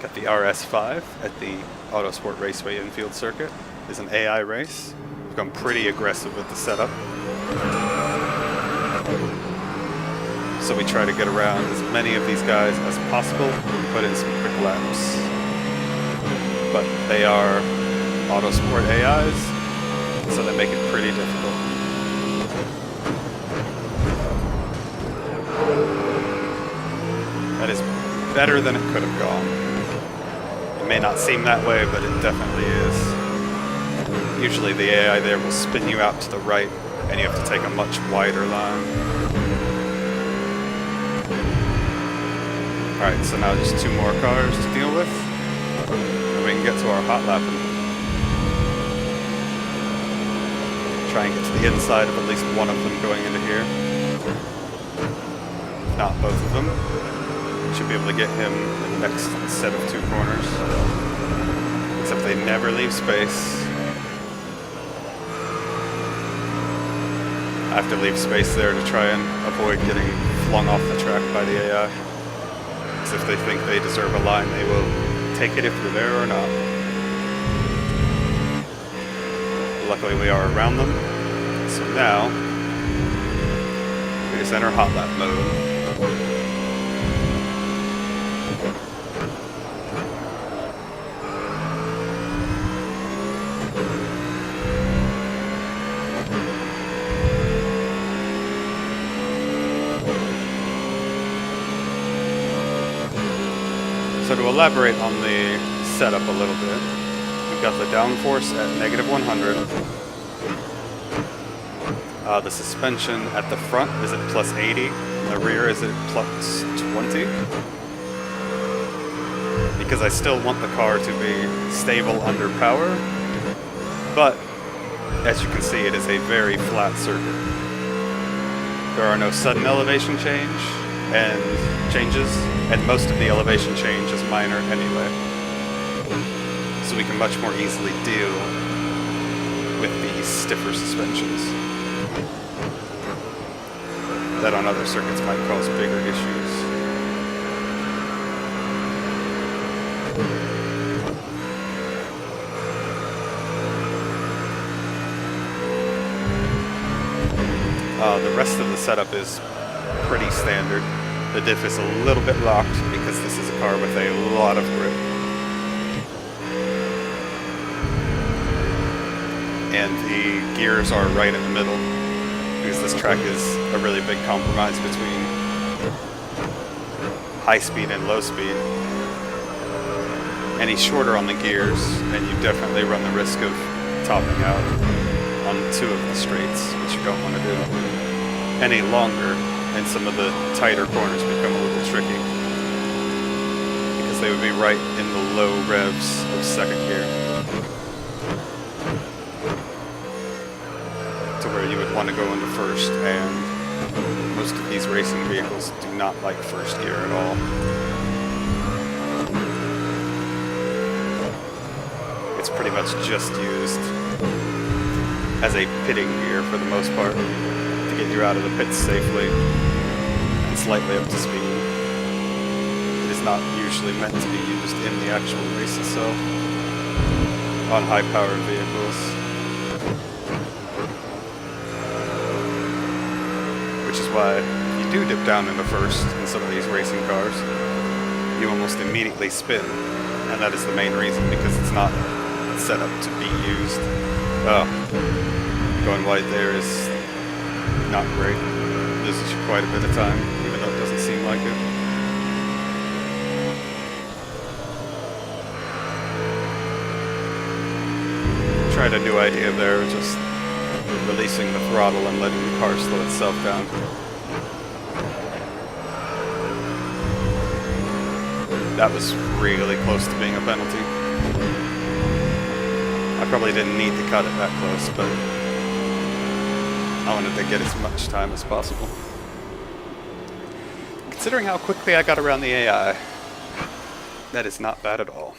Got the RS5 at the Autosport Raceway infield circuit. It's an AI race. We've gone pretty aggressive with the setup. So we try to get around as many of these guys as possible and put in some quick laps. But they are Autosport AIs, so they make it pretty difficult. That is better than it could have gone. It may not seem that way, but it definitely is. Usually the AI there will spin you out to the right, and you have to take a much wider line. Alright, so now just 2 more cars to deal with, and we can get to our hot lapping. Try and get to the inside of at least one of them going into here. If not both of them. Should be able to get him in the next set of 2 corners. Except they never leave space. I have to leave space there to try and avoid getting flung off the track by the AI. Because if they think they deserve a line, they will take it if you're there or not. Luckily we are around them. So now, we just enter hot lap mode. So to elaborate on the setup a little bit, we've got the downforce at -100. The suspension at the front is at +80, and the rear is at +20. Because I still want the car to be stable under power, but as you can see, it is a very flat circuit. There are no sudden elevation changes, and most of the elevation change is minor anyway. So we can much more easily deal with these stiffer suspensions that on other circuits might cause bigger issues. The rest of the setup is pretty standard. The diff is a little bit locked because this is a car with a lot of grip. And the gears are right in the middle because this track is a really big compromise between high speed and low speed. Any shorter on the gears and you definitely run the risk of topping out on 2 of the straights, which you don't want to do. Any longer and some of the tighter corners become a little tricky because they would be right in the low revs of 2nd gear to where you would want to go into 1st, and most of these racing vehicles do not like 1st gear at all. It's pretty much just used as a pitting gear for the most part, to get you out of the pits safely and slightly up to speed. It is not usually meant to be used in the actual race itself on high-powered vehicles. Which is why you do dip down into 1st in some of these racing cars. You almost immediately spin, and that is the main reason, because it's not set up to be used. Going wide there is not great. Loses you quite a bit of time, even though it doesn't seem like it. Tried a new idea there, just releasing the throttle and letting the car slow itself down. That was really close to being a penalty. I probably didn't need to cut it that close, but I wanted to get as much time as possible. Considering how quickly I got around the AI, that is not bad at all.